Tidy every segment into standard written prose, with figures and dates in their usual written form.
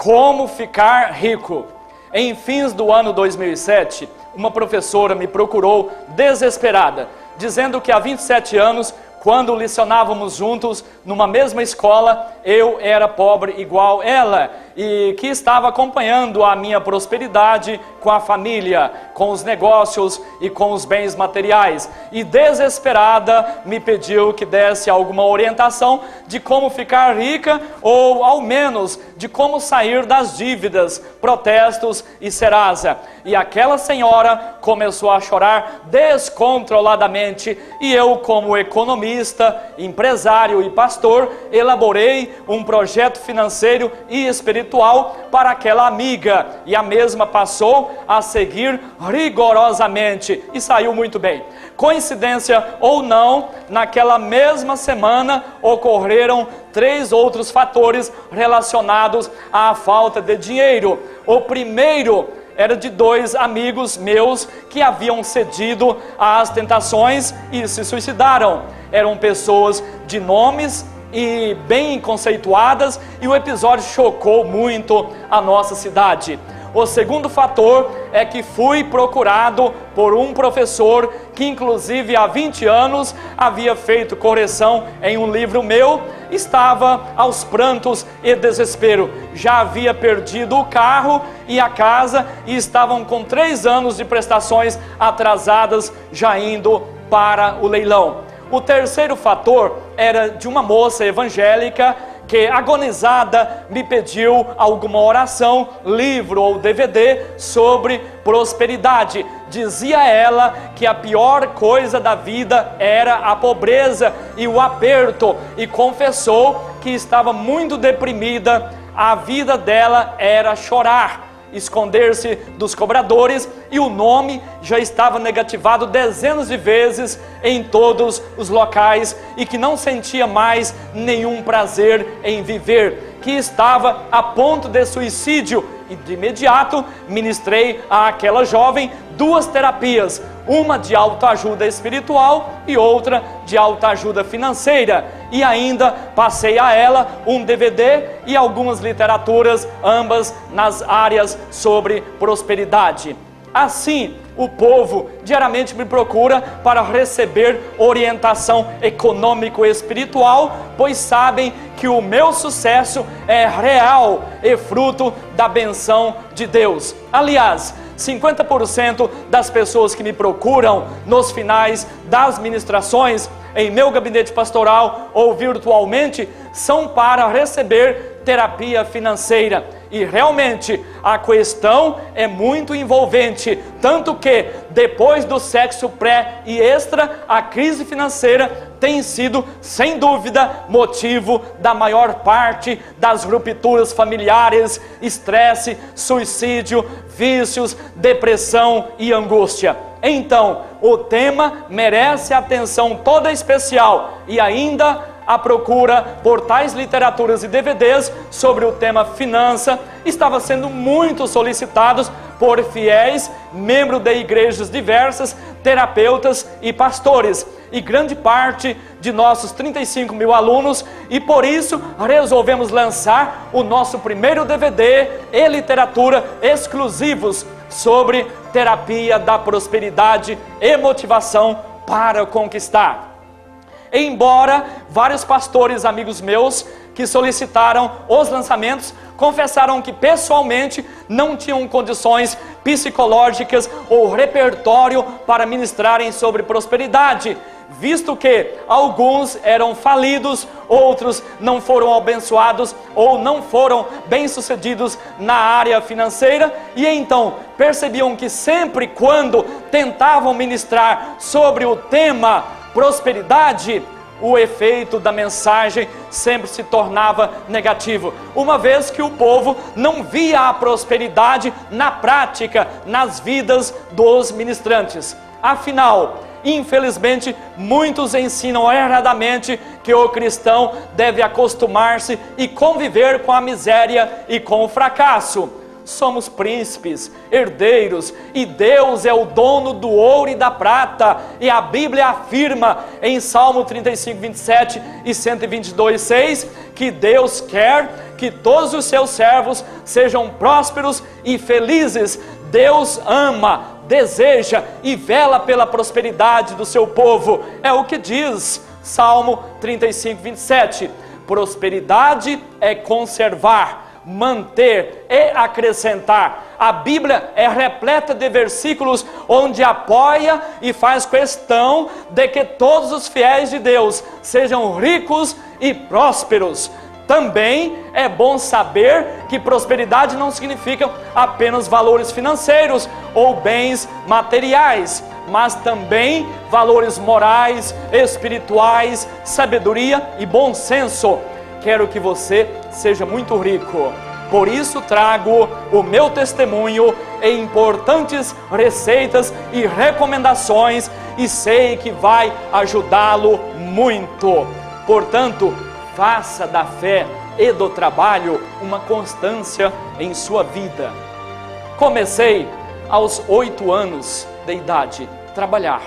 Como ficar rico? Em fins do ano 2007, uma professora me procurou desesperada, dizendo que há 27 anos, quando licionávamos juntos numa mesma escola, eu era pobre igual ela e que estava acompanhando a minha prosperidade com a família, com os negócios e com os bens materiais. E desesperada me pediu que desse alguma orientação de como ficar rica ou ao menos de como sair das dívidas, protestos e Serasa. E aquela senhora começou a chorar descontroladamente e eu, como economista, empresário e pastor, elaborei um projeto financeiro e espiritual para aquela amiga, e a mesma passou a seguir rigorosamente e saiu muito bem. Coincidência ou não, naquela mesma semana ocorreram 3 outros fatores relacionados à falta de dinheiro. O primeiro era de 2 amigos meus que haviam cedido às tentações e se suicidaram. Eram pessoas de nomes e bem conceituadas, e o episódio chocou muito a nossa cidade. O segundo fator é que fui procurado por um professor que inclusive há 20 anos havia feito correção em um livro meu, estava aos prantos e desespero, já havia perdido o carro e a casa e estavam com 3 anos de prestações atrasadas já indo para o leilão. O terceiro fator era de uma moça evangélica que, agonizada, me pediu alguma oração, livro ou DVD sobre prosperidade. Dizia ela que a pior coisa da vida era a pobreza e o aperto, e confessou que estava muito deprimida, a vida dela era chorar, esconder-se dos cobradores, e o nome já estava negativado dezenas de vezes em todos os locais, e que não sentia mais nenhum prazer em viver, que estava a ponto de suicídio. E de imediato ministrei àquela jovem 2 terapias, uma de autoajuda espiritual e outra de autoajuda financeira, e ainda passei a ela um DVD e algumas literaturas, ambas nas áreas sobre prosperidade. Assim, o povo diariamente me procura para receber orientação econômico-espiritual, pois sabem que o meu sucesso é real e fruto da benção de Deus. Aliás, 50% das pessoas que me procuram nos finais das ministrações, em meu gabinete pastoral ou virtualmente, são para receber terapia financeira. E realmente a questão é muito envolvente, tanto que depois do sexo pré e extra, a crise financeira tem sido, sem dúvida, motivo da maior parte das rupturas familiares, estresse, suicídio, vícios, depressão e angústia. Então, o tema merece atenção toda especial, e ainda a procura por tais literaturas e DVDs sobre o tema finança estava sendo muito solicitados por fiéis, membros de igrejas diversas, terapeutas e pastores, e grande parte de nossos 35 mil alunos, e por isso resolvemos lançar o nosso primeiro DVD e literatura exclusivos sobre terapia da prosperidade e motivação para conquistar. Embora vários pastores amigos meus que solicitaram os lançamentos confessaram que pessoalmente não tinham condições psicológicas ou repertório para ministrarem sobre prosperidade, visto que alguns eram falidos, outros não foram abençoados ou não foram bem-sucedidos na área financeira, e então percebiam que sempre quando tentavam ministrar sobre o tema prosperidade, o efeito da mensagem sempre se tornava negativo, uma vez que o povo não via a prosperidade na prática, nas vidas dos ministrantes. Afinal, infelizmente, muitos ensinam erradamente que o cristão deve acostumar-se e conviver com a miséria e com o fracasso. Somos príncipes, herdeiros, e Deus é o dono do ouro e da prata, e a Bíblia afirma em Salmo 35, 27 e 122, 6, que Deus quer que todos os seus servos sejam prósperos e felizes. Deus ama, deseja e vela pela prosperidade do seu povo. É o que diz Salmo 35, 27. Prosperidade é conservar, manter e acrescentar. A Bíblia é repleta de versículos onde apoia e faz questão de que todos os fiéis de Deus sejam ricos e prósperos. Também é bom saber que prosperidade não significa apenas valores financeiros ou bens materiais, mas também valores morais, espirituais, sabedoria e bom senso. Quero que você seja muito rico. Por isso trago o meu testemunho em importantes receitas e recomendações e sei que vai ajudá-lo muito. Portanto, faça da fé e do trabalho uma constância em sua vida. Comecei aos 8 anos de idade a trabalhar.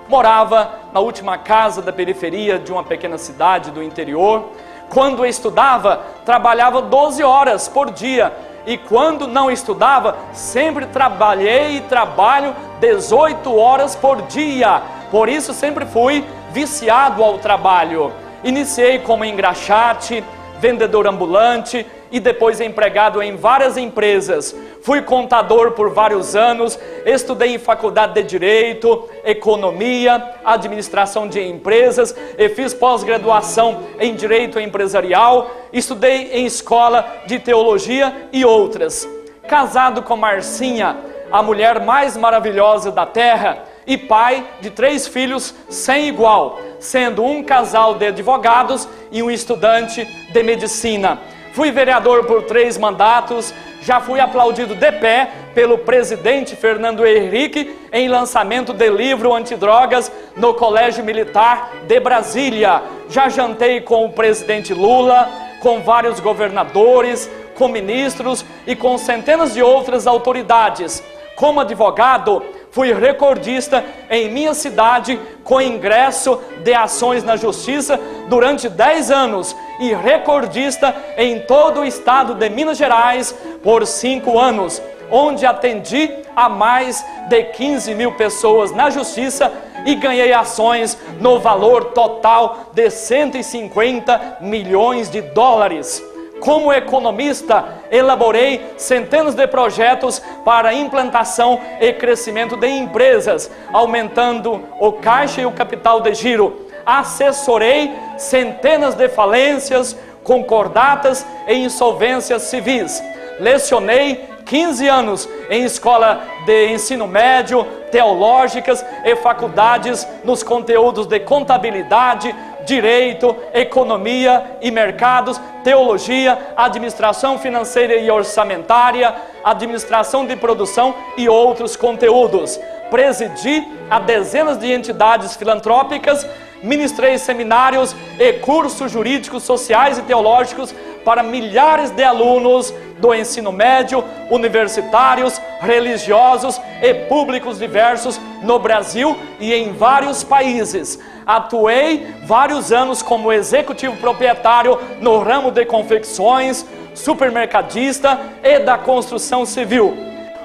Morava na última casa da periferia de uma pequena cidade do interior. Quando estudava, trabalhava 12 horas por dia. E quando não estudava, sempre trabalhei e trabalho 18 horas por dia. Por isso sempre fui viciado ao trabalho. Iniciei como engraxate, vendedor ambulante e depois empregado em várias empresas. Fui contador por vários anos, estudei em faculdade de Direito, Economia, Administração de Empresas e fiz pós-graduação em Direito Empresarial, estudei em escola de Teologia e outras. Casado com Marcinha, a mulher mais maravilhosa da terra, e pai de 3 filhos sem igual, sendo um casal de advogados e um estudante de medicina. Fui vereador por 3 mandatos, já fui aplaudido de pé pelo presidente Fernando Henrique em lançamento de livro antidrogas no Colégio Militar de Brasília. Já jantei com o presidente Lula, com vários governadores, com ministros e com centenas de outras autoridades. Como advogado, fui recordista em minha cidade com ingresso de ações na justiça durante 10 anos e recordista em todo o estado de Minas Gerais por 5 anos, onde atendi a mais de 15 mil pessoas na justiça e ganhei ações no valor total de 150 milhões de dólares. Como economista, elaborei centenas de projetos para implantação e crescimento de empresas, aumentando o caixa e o capital de giro. Assessorei centenas de falências, concordatas e insolvências civis. Lecionei 15 anos em escola de ensino médio, teológicas e faculdades nos conteúdos de contabilidade, direito, economia e mercados, teologia, administração financeira e orçamentária, administração de produção e outros conteúdos. Presidi a dezenas de entidades filantrópicas, ministrei seminários e cursos jurídicos, sociais e teológicos para milhares de alunos do ensino médio, universitários, religiosos e públicos diversos no Brasil e em vários países. Atuei vários anos como executivo proprietário no ramo de confecções, supermercadista e da construção civil.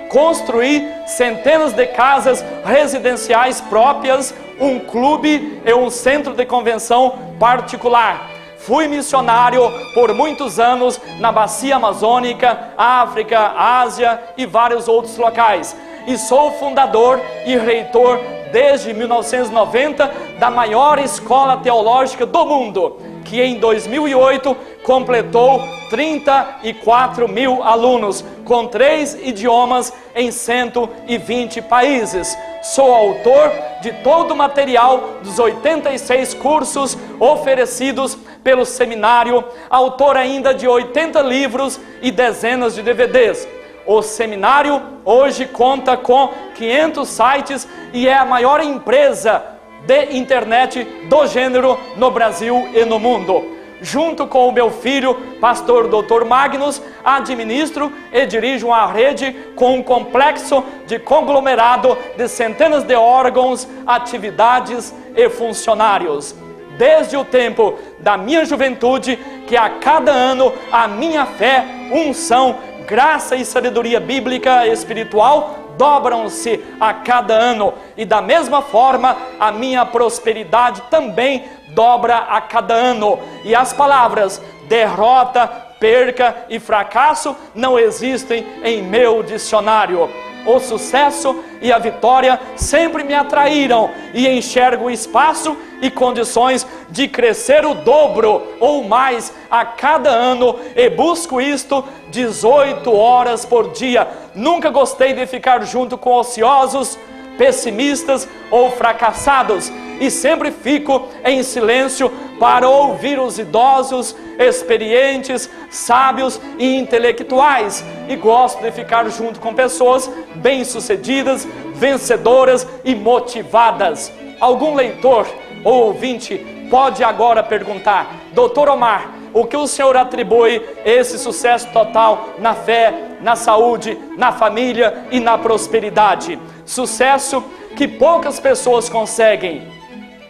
Construí centenas de casas residenciais próprias, um clube e um centro de convenção particular. Fui missionário por muitos anos na Bacia Amazônica, África, Ásia e vários outros locais. E sou fundador e reitor desde 1990 da maior escola teológica do mundo, que em 2008 completou 34 mil alunos, com 3 idiomas em 120 países. Sou autor de todo o material dos 86 cursos oferecidos pelo seminário, autor ainda de 80 livros e dezenas de DVDs. O seminário hoje conta com 500 sites e é a maior empresa de internet do gênero no Brasil e no mundo. Junto com o meu filho, pastor Dr. Magnus, administro e dirijo uma rede com um complexo de conglomerado de centenas de órgãos, atividades e funcionários. desde o tempo da minha juventude, que a cada ano a minha fé, unção, graça e sabedoria bíblica e espiritual dobram-se a cada ano, e da mesma forma a minha prosperidade também dobra a cada ano. E as palavras derrota, perca e fracasso não existem em meu dicionário. O sucesso e a vitória sempre me atraíram, e enxergo espaço e condições de crescer o dobro ou mais a cada ano, e busco isto 18 horas por dia. Nunca gostei de ficar junto com ociosos, pessimistas ou fracassados, e sempre fico em silêncio para ouvir os idosos, experientes, sábios e intelectuais, e gosto de ficar junto com pessoas bem-sucedidas, vencedoras e motivadas. Algum leitor ou ouvinte pode agora perguntar: Dr. Omar, o que o senhor atribui esse sucesso total na fé, na saúde, na família e na prosperidade? Sucesso que poucas pessoas conseguem.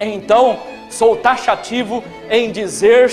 Então, sou taxativo em dizer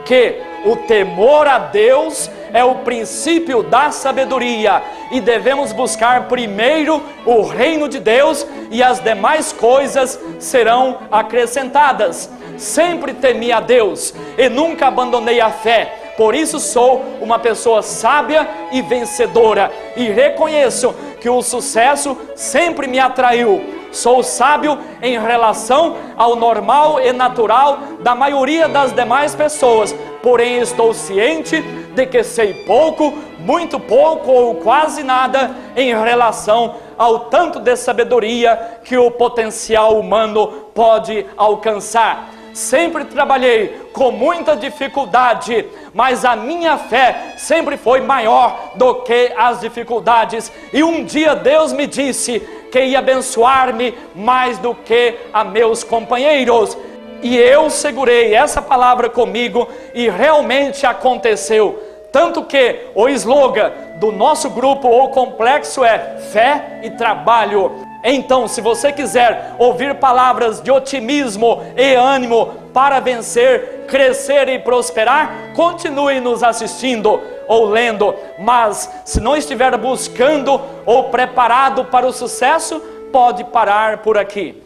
que o temor a Deus é o princípio da sabedoria, e devemos buscar primeiro o reino de Deus, e as demais coisas serão acrescentadas. Sempre temi a Deus e nunca abandonei a fé. Por isso sou uma pessoa sábia e vencedora, e reconheço que o sucesso sempre me atraiu. Sou sábio em relação ao normal e natural da maioria das demais pessoas, porém estou ciente de que sei pouco, muito pouco ou quase nada em relação ao tanto de sabedoria que o potencial humano pode alcançar. Sempre trabalhei com muita dificuldade, mas a minha fé sempre foi maior do que as dificuldades. E um dia Deus me disse que ia abençoar-me mais do que a meus companheiros. E eu segurei essa palavra comigo, e realmente aconteceu. Tanto que o slogan do nosso grupo ou complexo é fé e trabalho. Então, se você quiser ouvir palavras de otimismo e ânimo para vencer, crescer e prosperar, continue nos assistindo ou lendo. Mas se não estiver buscando ou preparado para o sucesso, pode parar por aqui.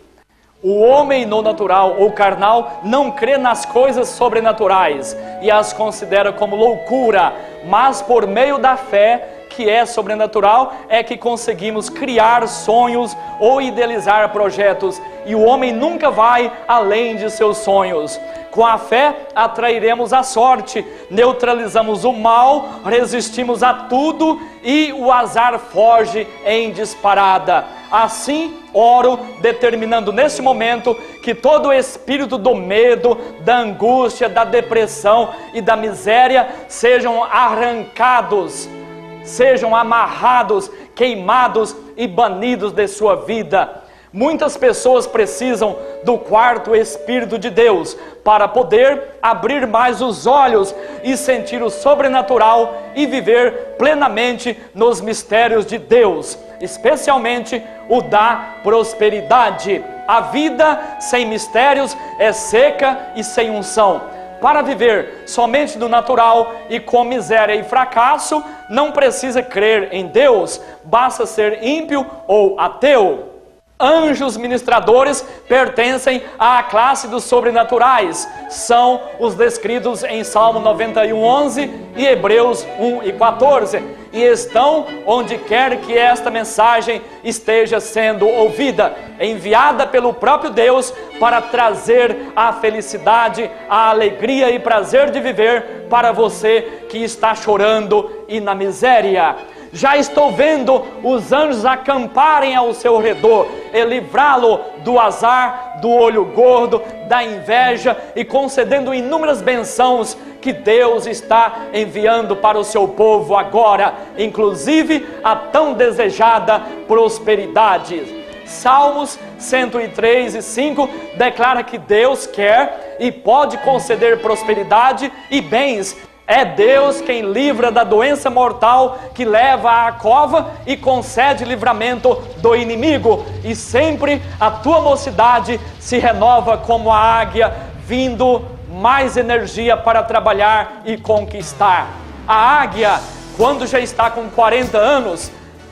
O homem no natural ou carnal não crê nas coisas sobrenaturais e as considera como loucura, mas por meio da fé, que é sobrenatural, é que conseguimos criar sonhos ou idealizar projetos, e o homem nunca vai além de seus sonhos. Com a fé atrairemos a sorte, neutralizamos o mal, resistimos a tudo e o azar foge em disparada. Assim, oro determinando neste momento que todo o espírito do medo, da angústia, da depressão e da miséria sejam arrancados, sejam amarrados, queimados e banidos de sua vida. Muitas pessoas precisam do quarto Espírito de Deus para poder abrir mais os olhos e sentir o sobrenatural e viver plenamente nos mistérios de Deus, especialmente o da prosperidade. A vida sem mistérios é seca e sem unção. Para viver somente do natural e com miséria e fracasso, não precisa crer em Deus, basta ser ímpio ou ateu. Anjos ministradores pertencem à classe dos sobrenaturais. São os descritos em Salmo 91:11 e Hebreus 1:14. E estão onde quer que esta mensagem esteja sendo ouvida, enviada pelo próprio Deus para trazer a felicidade, a alegria e prazer de viver para você que está chorando e na miséria. Já estou vendo os anjos acamparem ao seu redor e livrá-lo do azar, do olho gordo, da inveja e concedendo inúmeras bênçãos que Deus está enviando para o seu povo agora, inclusive a tão desejada prosperidade. Salmos 103:5 declara que Deus quer e pode conceder prosperidade e bens. É Deus quem livra da doença mortal que leva à cova e concede livramento do inimigo. E sempre a tua mocidade se renova como a águia. vindo mais energia para trabalhar e conquistar. A águia, quando já está com 40 anos,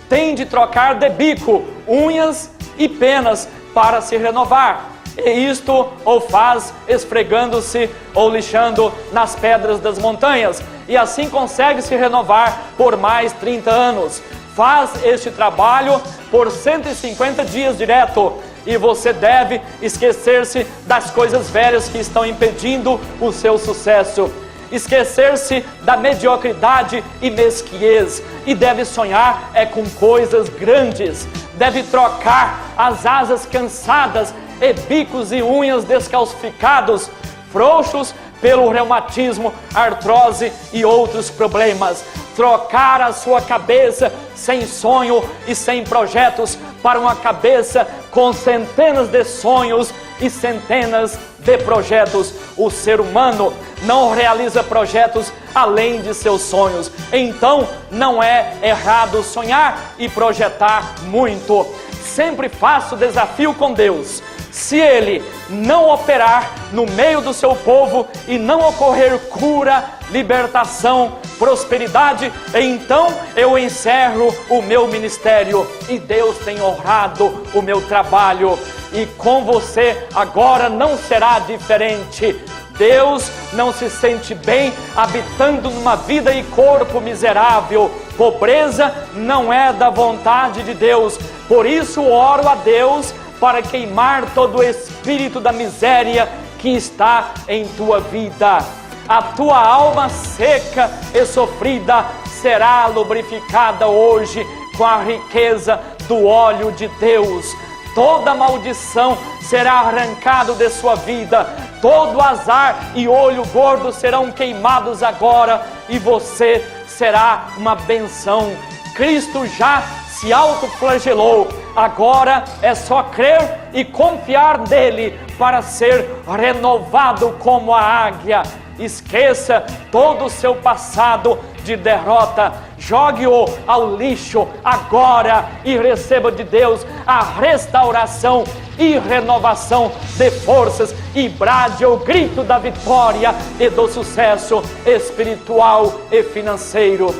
tem de trocar de bico, unhas e penas para se renovar. E isto o faz esfregando-se ou lixando nas pedras das montanhas. E assim consegue se renovar por mais 30 anos. Faz este trabalho por 150 dias direto. E você deve esquecer-se das coisas velhas que estão impedindo o seu sucesso. Esquecer-se da mediocridade e mesquinhez. E deve sonhar com coisas grandes. Deve trocar as asas cansadas e bicos e unhas descalcificados, frouxos pelo reumatismo, artrose e outros problemas. Trocar a sua cabeça sem sonho e sem projetos para uma cabeça com centenas de sonhos e centenas de projetos. O ser humano não realiza projetos além de seus sonhos. Então, não é errado sonhar e projetar muito. Sempre faça o desafio com Deus. Se Ele não operar no meio do seu povo e não ocorrer cura, libertação, prosperidade, então eu encerro o meu ministério. E Deus tem honrado o meu trabalho. E com você agora não será diferente. Deus não se sente bem habitando numa vida e corpo miserável. Pobreza não é da vontade de Deus. Por isso oro a Deus para queimar todo o espírito da miséria que está em tua vida. A tua alma seca e sofrida será lubrificada hoje com a riqueza do óleo de Deus. Toda maldição será arrancado de sua vida. Todo azar e olho gordo serão queimados agora e você será uma benção. Cristo já se autoflagelou. Agora é só crer e confiar nele para ser renovado como a águia. Esqueça todo o seu passado de derrota, jogue-o ao lixo agora e receba de Deus a restauração e renovação de forças e brade o grito da vitória e do sucesso espiritual e financeiro.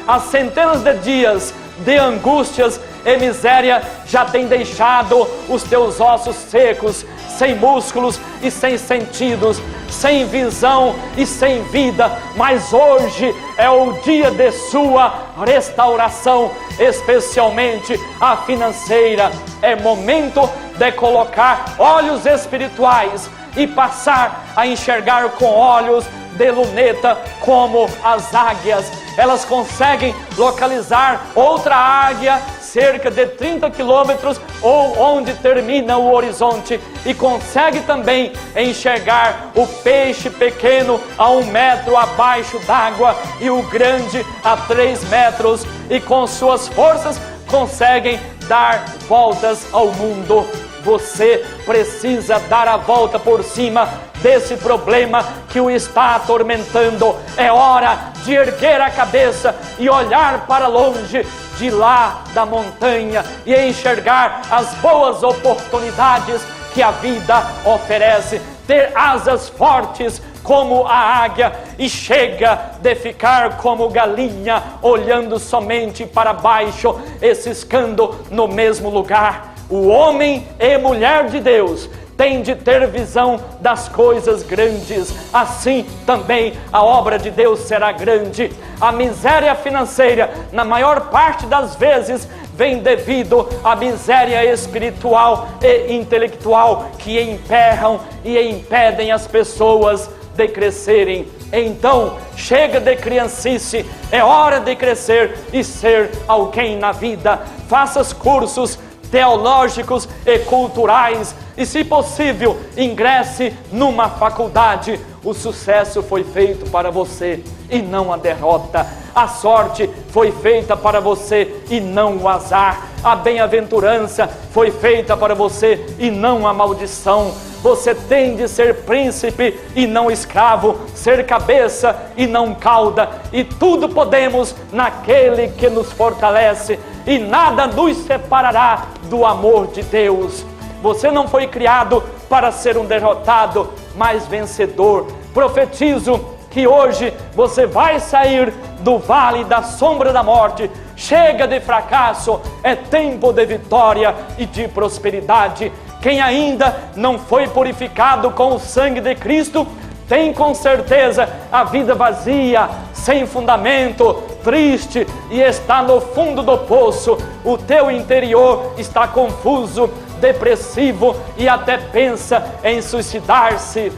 Há centenas de dias de angústias e miséria já tem deixado os teus ossos secos, sem músculos e sem sentidos, sem visão e sem vida, mas hoje é o dia de sua restauração, especialmente a financeira. É momento de colocar olhos espirituais e passar a enxergar com olhos de luneta como as águias. Elas conseguem localizar outra águia cerca de 30 quilômetros ou onde termina o horizonte, e consegue também enxergar o peixe pequeno a 1 metro abaixo d'água e o grande a 3 metros, e com suas forças conseguem dar voltas ao mundo. Você precisa dar a volta por cima desse problema que o está atormentando. É hora de erguer a cabeça e olhar para longe de lá da montanha e enxergar as boas oportunidades que a vida oferece. Ter asas fortes como a águia, e chega de ficar como galinha olhando somente para baixo e ciscando no mesmo lugar. O homem e mulher de Deus tem de ter visão das coisas grandes. Assim também a obra de Deus será grande. A miséria financeira, na maior parte das vezes, vem devido à miséria espiritual e intelectual que emperram e impedem as pessoas de crescerem. Então, chega de criancice, é hora de crescer e ser alguém na vida. Faça cursos teológicos e culturais e, se possível, ingresse numa faculdade. O sucesso foi feito para você e não a derrota. A sorte foi feita para você e não o azar. A bem-aventurança foi feita para você e não a maldição. Você tem de ser príncipe e não escravo, ser cabeça e não cauda, e tudo podemos naquele que nos fortalece, e nada nos separará do amor de Deus. Você não foi criado para ser um derrotado, mas vencedor. Profetizo que hoje você vai sair do vale da sombra da morte. Chega de fracasso, é tempo de vitória e de prosperidade. Quem ainda não foi purificado com o sangue de Cristo, tem com certeza a vida vazia, sem fundamento, triste e está no fundo do poço. O teu interior está confuso, depressivo e até pensa em suicidar-se.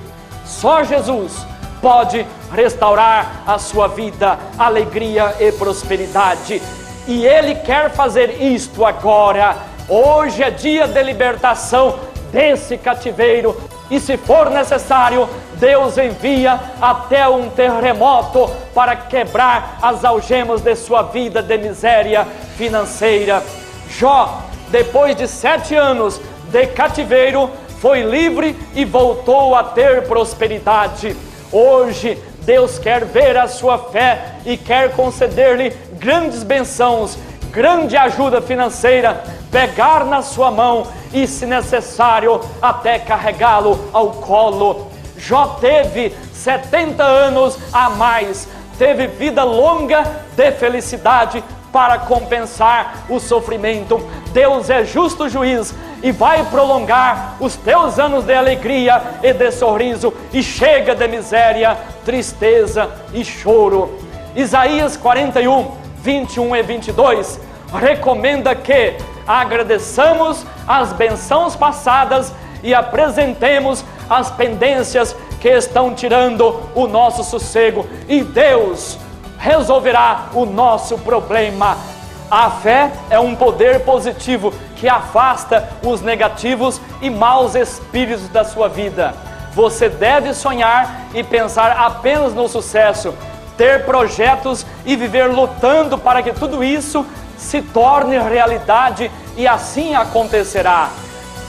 Só Jesus pode restaurar a sua vida, alegria e prosperidade. E Ele quer fazer isto agora. Hoje é dia de libertação desse cativeiro. E se for necessário, Deus envia até um terremoto para quebrar as algemas de sua vida de miséria financeira. Jó, depois de 7 anos de cativeiro, foi livre e voltou a ter prosperidade. Hoje, Deus quer ver a sua fé e quer conceder-lhe grandes bênçãos, grande ajuda financeira, pegar na sua mão e, se necessário, até carregá-lo ao colo. Jó teve 70 anos a mais, teve vida longa de felicidade para compensar o sofrimento. Deus é justo juiz e vai prolongar os teus anos de alegria e de sorriso, e chega de miséria, tristeza e choro. Isaías 41, 21 e 22 recomenda que agradeçamos as bênçãos passadas e apresentemos as pendências que estão tirando o nosso sossego, e Deus resolverá o nosso problema. A fé é um poder positivo que afasta os negativos e maus espíritos da sua vida. Você deve sonhar e pensar apenas no sucesso, ter projetos e viver lutando para que tudo isso se torne realidade, e assim acontecerá.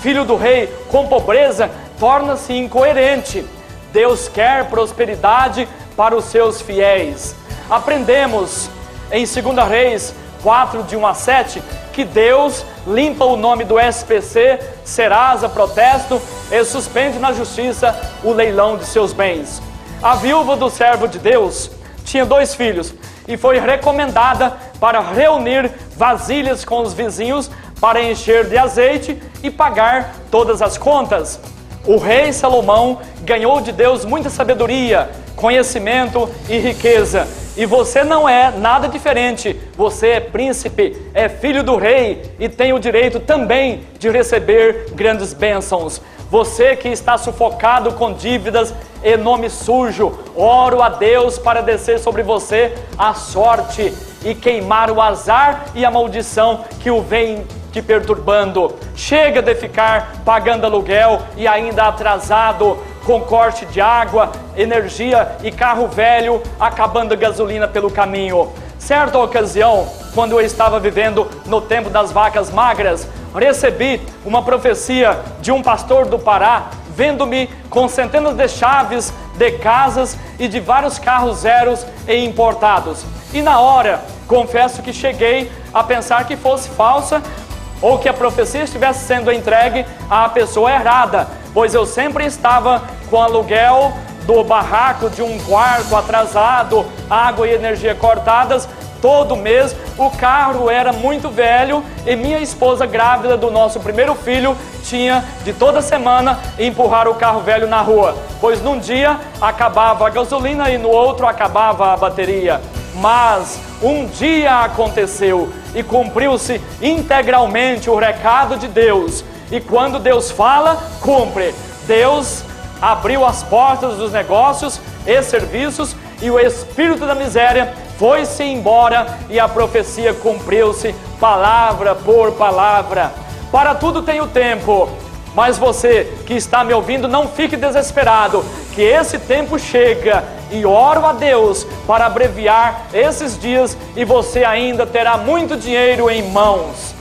Filho do rei com pobreza torna-se incoerente. Deus quer prosperidade para os seus fiéis. Aprendemos em 2 Reis 4, de 1 a 7, que Deus limpa o nome do SPC, Serasa, Protesto, e suspende na justiça o leilão de seus bens. A viúva do servo de Deus tinha 2 filhos e foi recomendada para reunir vasilhas com os vizinhos para encher de azeite e pagar todas as contas. O rei Salomão ganhou de Deus muita sabedoria, conhecimento e riqueza. E você não é nada diferente. Você é príncipe, é filho do rei e tem o direito também de receber grandes bênçãos. Você que está sufocado com dívidas e nome sujo, oro a Deus para descer sobre você a sorte e queimar o azar e a maldição que o vem te perturbando. Chega de ficar pagando aluguel e ainda atrasado, com corte de água, energia e carro velho, acabando a gasolina pelo caminho. Certa ocasião, quando eu estava vivendo no tempo das vacas magras, recebi uma profecia de um pastor do Pará, vendo-me com centenas de chaves de casas e de vários carros zeros e importados. E na hora, confesso que cheguei a pensar que fosse falsa, ou que a profecia estivesse sendo entregue à pessoa errada, pois eu sempre estava com aluguel do barraco de um quarto atrasado, água e energia cortadas todo mês. O carro era muito velho e minha esposa, grávida do nosso primeiro filho, tinha de toda semana empurrar o carro velho na rua, pois num dia acabava a gasolina e no outro acabava a bateria. Mas um dia aconteceu e cumpriu-se integralmente o recado de Deus. E quando Deus fala, cumpre. Deus abriu as portas dos negócios e serviços e o espírito da miséria foi-se embora e a profecia cumpriu-se palavra por palavra. Para tudo tem o tempo. Mas você que está me ouvindo, não fique desesperado, que esse tempo chega, e oro a Deus para abreviar esses dias e você ainda terá muito dinheiro em mãos.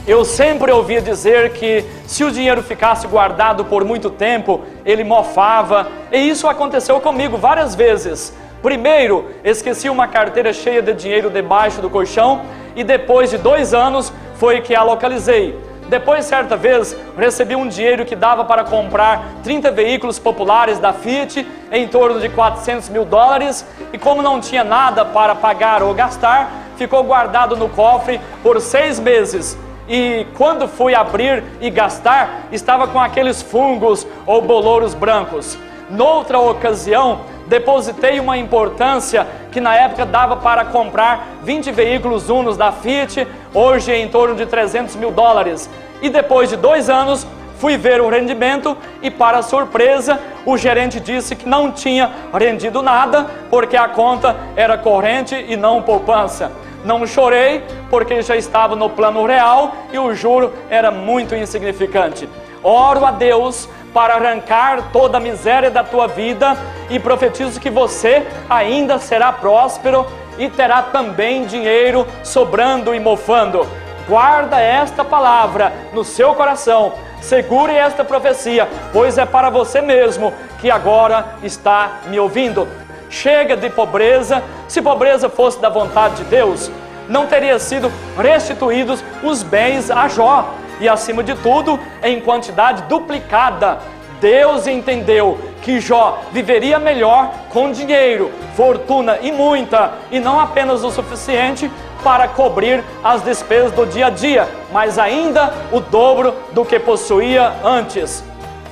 Eu sempre ouvia dizer que se o dinheiro ficasse guardado por muito tempo, ele mofava, e isso aconteceu comigo várias vezes. Primeiro, esqueci uma carteira cheia de dinheiro debaixo do colchão, e depois de 2 anos foi que a localizei. Depois, certa vez, recebi um dinheiro que dava para comprar 30 veículos populares da Fiat, em torno de 400 mil dólares, e como não tinha nada para pagar ou gastar, ficou guardado no cofre por 6 meses. E quando fui abrir e gastar, estava com aqueles fungos ou bolouros brancos. Noutra ocasião, depositei uma importância que na época dava para comprar 20 veículos Unos da Fiat, hoje em torno de 300 mil dólares. E depois de 2 anos, fui ver o rendimento e, para surpresa, o gerente disse que não tinha rendido nada, porque a conta era corrente e não poupança. Não chorei, porque já estava no plano real e o juro era muito insignificante. Oro a Deus para arrancar toda a miséria da tua vida e profetizo que você ainda será próspero e terá também dinheiro sobrando e mofando. Guarda esta palavra no seu coração, segure esta profecia, pois é para você mesmo que agora está me ouvindo. Chega de pobreza. Se pobreza fosse da vontade de Deus, não teria sido restituídos os bens a Jó, e acima de tudo, em quantidade duplicada. Deus entendeu que Jó viveria melhor com dinheiro, fortuna e muita, e não apenas o suficiente para cobrir as despesas do dia a dia, mas ainda o dobro do que possuía antes.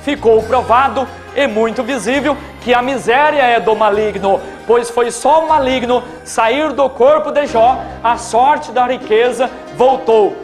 Ficou provado e muito visível que a miséria é do maligno, pois foi só o maligno sair do corpo de Jó, a sorte da riqueza voltou.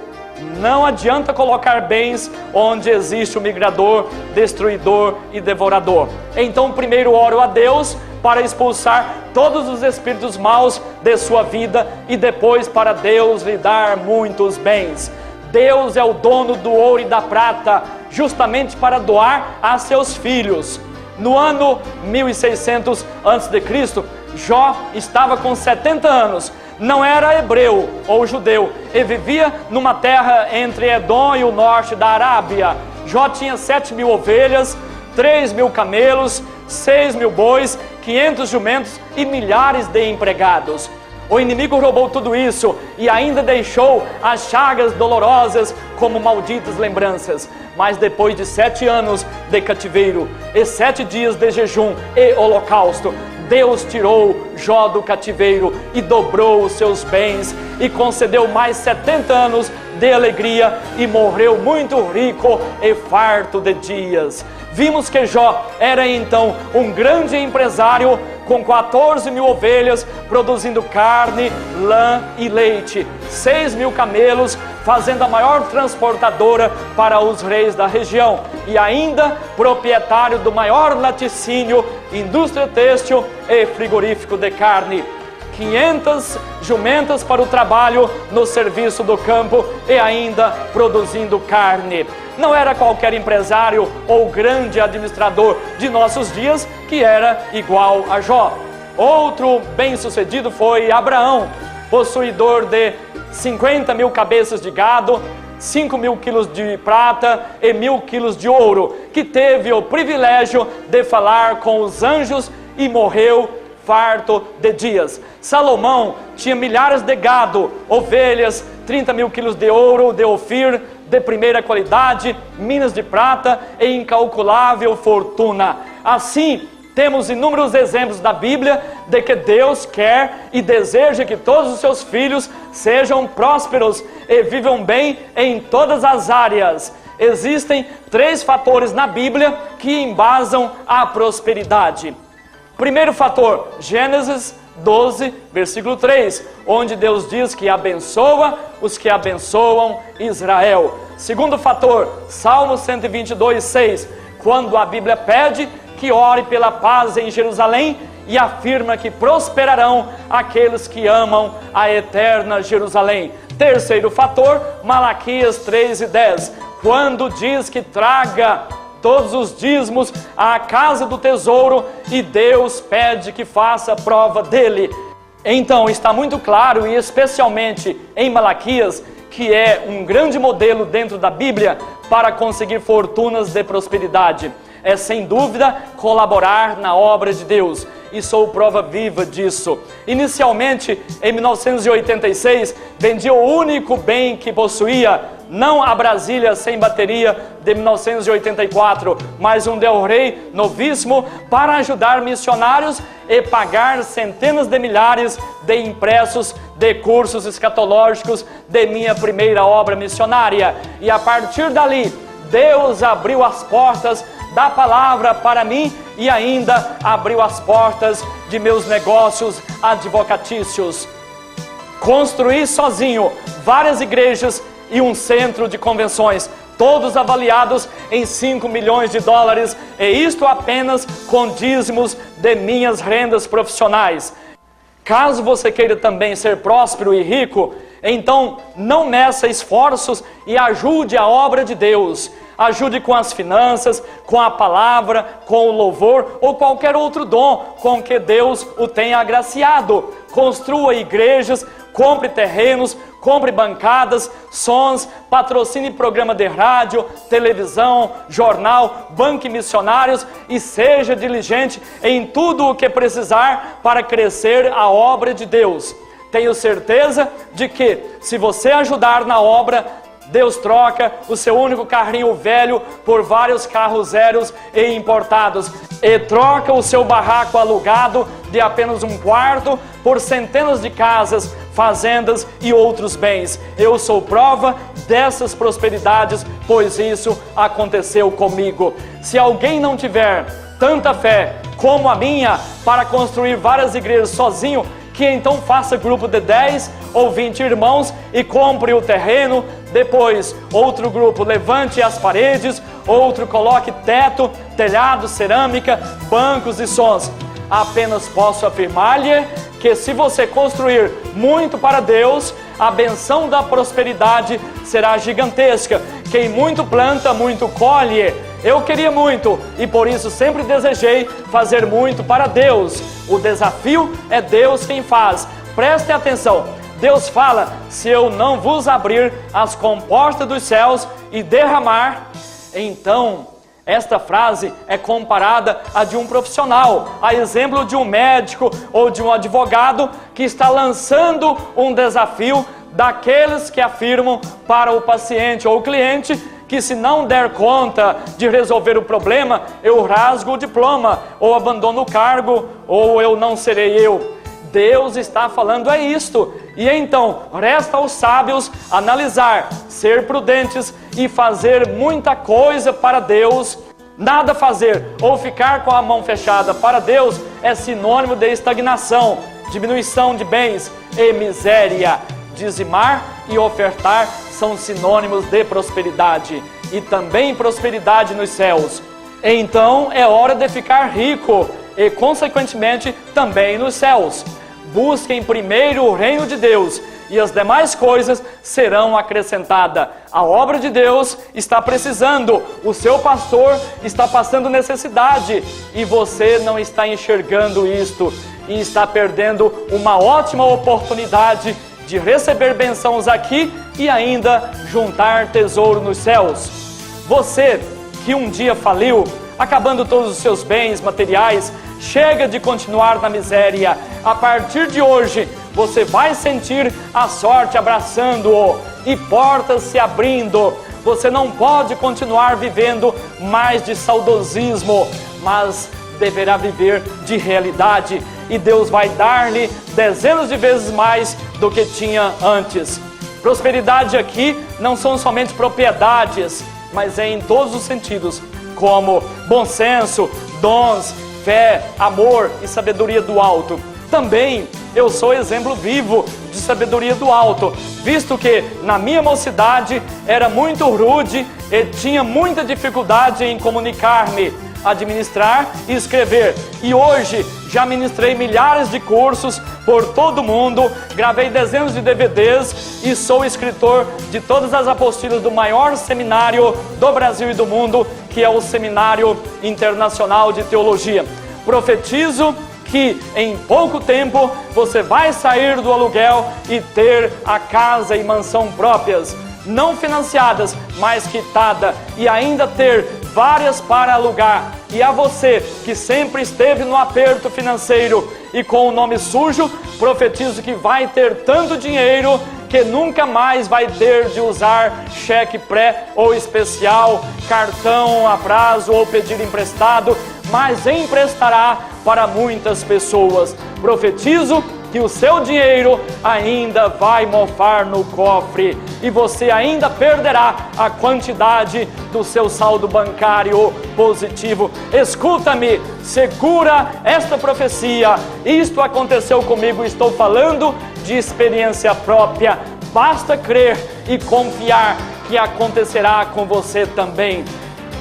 Não adianta colocar bens onde existe o migrador, destruidor e devorador. Então primeiro oro a Deus para expulsar todos os espíritos maus de sua vida e depois para Deus lhe dar muitos bens. Deus é o dono do ouro e da prata, justamente para doar a seus filhos. No ano 1600 a.C., Jó estava com 70 anos. Não era hebreu ou judeu e vivia numa terra entre Edom e o norte da Arábia. Jó tinha 7.000 ovelhas, 3.000 camelos, 6.000 bois, 500 jumentos e milhares de empregados. O inimigo roubou tudo isso e ainda deixou as chagas dolorosas como malditas lembranças. Mas depois de 7 anos de cativeiro e 7 dias de jejum e holocausto, Deus tirou Jó do cativeiro e dobrou os seus bens e concedeu mais 70 anos de alegria e morreu muito rico e farto de dias. Vimos que Jó era então um grande empresário com 14.000 ovelhas produzindo carne, lã e leite, 6.000 camelos, fazendo a maior transportadora para os reis da região e ainda proprietário do maior laticínio, indústria têxtil e frigorífico de carne. 500 jumentas para o trabalho no serviço do campo e ainda produzindo carne. Não era qualquer empresário ou grande administrador de nossos dias que era igual a Jó. Outro bem-sucedido foi Abraão, possuidor de 50.000 cabeças de gado, 5.000 quilos de prata e 1.000 quilos de ouro, que teve o privilégio de falar com os anjos e morreu farto de dias. Salomão tinha milhares de gado, ovelhas, 30.000 quilos de ouro, de Ofir, de primeira qualidade, minas de prata e incalculável fortuna. Assim, temos inúmeros exemplos da Bíblia de que Deus quer e deseja que todos os seus filhos sejam prósperos e vivam bem em todas as áreas. Existem 3 fatores na Bíblia que embasam a prosperidade. Primeiro fator, Gênesis 12, versículo 3, onde Deus diz que abençoa os que abençoam Israel. Segundo fator, Salmo 122, 6, quando a Bíblia pede que ore pela paz em Jerusalém e afirma que prosperarão aqueles que amam a eterna Jerusalém. Terceiro fator, Malaquias 3 e 10, quando diz que traga todos os dízimos à casa do tesouro e Deus pede que faça prova dele. Então está muito claro, e especialmente em Malaquias, que é um grande modelo dentro da Bíblia para conseguir fortunas de prosperidade. É sem dúvida colaborar na obra de Deus, e sou prova viva disso. Inicialmente, em 1986, vendi o único bem que possuía, não a Brasília sem bateria de 1984, mas um Del Rey novíssimo para ajudar missionários e pagar centenas de milhares de impressos de cursos escatológicos de minha primeira obra missionária. E a partir dali, Deus abriu as portas da palavra para mim e ainda abriu as portas de meus negócios advocatícios. Construí sozinho várias igrejas e um centro de convenções, todos avaliados em 5 milhões de dólares, e isto apenas com dízimos de minhas rendas profissionais. Caso você queira também ser próspero e rico, então não meça esforços e ajude a obra de Deus. Ajude com as finanças, com a palavra, com o louvor ou qualquer outro dom com que Deus o tenha agraciado. Construa igrejas, compre terrenos, compre bancadas, sons, patrocine programa de rádio, televisão, jornal, banque missionários e seja diligente em tudo o que precisar para crescer a obra de Deus. Tenho certeza de que, se você ajudar na obra, Deus troca o seu único carrinho velho por vários carros zeros e importados, e troca o seu barraco alugado de apenas um quarto por centenas de casas, fazendas e outros bens. Eu sou prova dessas prosperidades, pois isso aconteceu comigo. Se alguém não tiver tanta fé como a minha para construir várias igrejas sozinho, que então faça grupo de 10 ou 20 irmãos e compre o terreno. Depois, outro grupo levante as paredes, outro coloque teto, telhado, cerâmica, bancos e sons. Apenas posso afirmar-lhe que, se você construir muito para Deus, a benção da prosperidade será gigantesca. Quem muito planta, muito colhe. Eu queria muito e por isso sempre desejei fazer muito para Deus. O desafio é Deus quem faz. Preste atenção. Deus fala: se eu não vos abrir as comportas dos céus e derramar, então esta frase é comparada à de um profissional, a exemplo de um médico ou de um advogado que está lançando um desafio daqueles que afirmam para o paciente ou cliente que, se não der conta de resolver o problema, eu rasgo o diploma, ou abandono o cargo, ou eu não serei eu. Deus está falando é isto. E então, resta aos sábios analisar, ser prudentes e fazer muita coisa para Deus. Nada fazer ou ficar com a mão fechada para Deus é sinônimo de estagnação, diminuição de bens e miséria. Dizimar e ofertar são sinônimos de prosperidade e também prosperidade nos céus. Então é hora de ficar rico e, consequentemente, também nos céus. Busquem primeiro o reino de Deus e as demais coisas serão acrescentadas. A obra de Deus está precisando, o seu pastor está passando necessidade e você não está enxergando isto e está perdendo uma ótima oportunidade de receber bênçãos aqui e ainda juntar tesouro nos céus. Você que um dia faliu, acabando todos os seus bens materiais, chega de continuar na miséria. A partir de hoje, você vai sentir a sorte abraçando-o e portas se abrindo. Você não pode continuar vivendo mais de saudosismo, mas deverá viver de realidade. E Deus vai dar-lhe dezenas de vezes mais do que tinha antes. Prosperidade aqui não são somente propriedades, mas é em todos os sentidos, como bom senso, dons, fé, amor e sabedoria do alto. Também eu sou exemplo vivo de sabedoria do alto, visto que na minha mocidade era muito rude e tinha muita dificuldade em comunicar-me, administrar e escrever. E hoje já ministrei milhares de cursos por todo o mundo, gravei dezenas de DVDs e sou escritor de todas as apostilas do maior seminário do Brasil e do mundo, que é o Seminário Internacional de Teologia. Profetizo que em pouco tempo você vai sair do aluguel e ter a casa e mansão próprias, não financiadas, mas quitada, e ainda ter várias para alugar. E a você que sempre esteve no aperto financeiro e com o nome sujo, profetizo que vai ter tanto dinheiro que nunca mais vai ter de usar cheque pré ou especial, cartão a prazo ou pedir emprestado, mas emprestará para muitas pessoas. Profetizo que o seu dinheiro ainda vai mofar no cofre e você ainda perderá a quantidade do seu saldo bancário positivo. Escuta-me, segura esta profecia. Isto aconteceu comigo, estou falando de experiência própria. Basta crer e confiar que acontecerá com você também.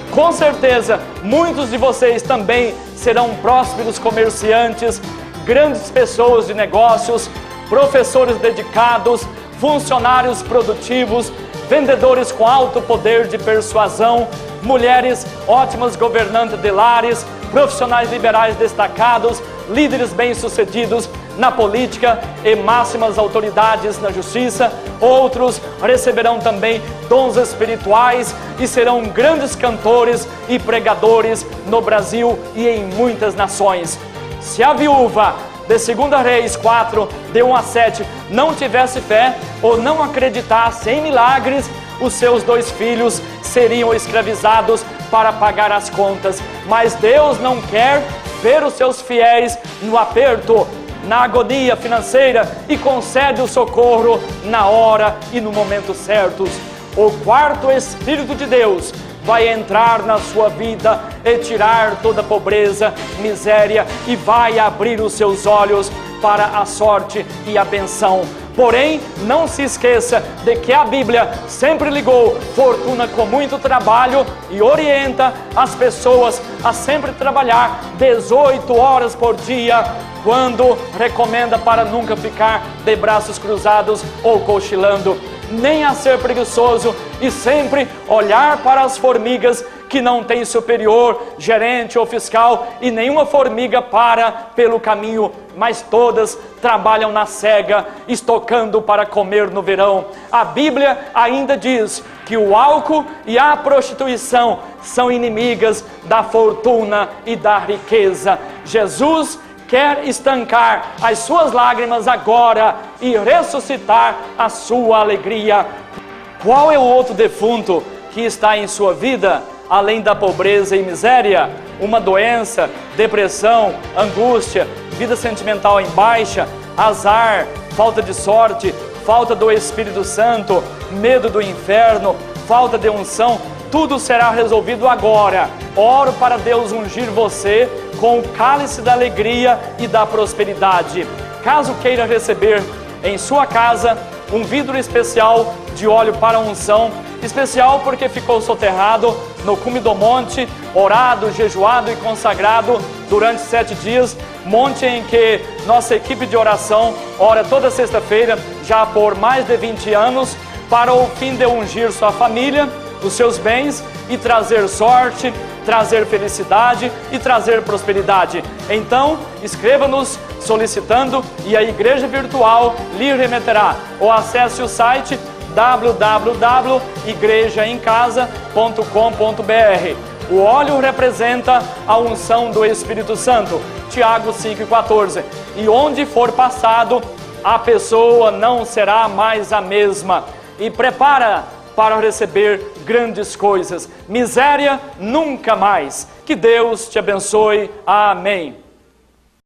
Com certeza, muitos de vocês também serão prósperos comerciantes, grandes pessoas de negócios, professores dedicados, funcionários produtivos, vendedores com alto poder de persuasão, mulheres ótimas governantes de lares, profissionais liberais destacados, líderes bem-sucedidos na política e máximas autoridades na justiça. Outros receberão também dons espirituais e serão grandes cantores e pregadores no Brasil e em muitas nações. Se a viúva de 2 Reis 4, de 1 a 7, não tivesse fé ou não acreditasse em milagres, os seus 2 filhos seriam escravizados para pagar as contas. Mas Deus não quer ver os seus fiéis no aperto, na agonia financeira, e concede o socorro na hora e no momento certos. O quarto Espírito de Deus vai entrar na sua vida e tirar toda a pobreza, miséria, e vai abrir os seus olhos para a sorte e a benção. Porém, não se esqueça de que a Bíblia sempre ligou fortuna com muito trabalho e orienta as pessoas a sempre trabalhar 18 horas por dia, quando recomenda para nunca ficar de braços cruzados ou cochilando, nem a ser preguiçoso e sempre olhar para as formigas que não tem superior, gerente ou fiscal, e nenhuma formiga para pelo caminho, mas todas trabalham na cega, estocando para comer no verão. A Bíblia ainda diz que o álcool e a prostituição são inimigas da fortuna e da riqueza. Jesus quer estancar as suas lágrimas agora e ressuscitar a sua alegria. Qual é o outro defunto que está em sua vida, além da pobreza e miséria? Uma doença, depressão, angústia, vida sentimental em baixa, azar, falta de sorte, falta do Espírito Santo, medo do inferno, falta de unção. Tudo será resolvido agora. Oro para Deus ungir você com o cálice da alegria e da prosperidade. Caso queira receber em sua casa um vidro especial de óleo para unção, especial porque ficou soterrado no cume do monte, orado, jejuado e consagrado durante 7 dias, monte em que nossa equipe de oração ora toda sexta-feira, já por mais de 20 anos, para o fim de ungir sua família, os seus bens, e trazer sorte, trazer felicidade e trazer prosperidade. Então, escreva-nos solicitando e a Igreja Virtual lhe remeterá. Ou acesse o site www.igrejaemcasa.com.br. O óleo representa a unção do Espírito Santo, Tiago 5,14. E onde for passado, a pessoa não será mais a mesma. E prepara para receber grandes coisas. Miséria nunca mais. Que Deus te abençoe. Amém.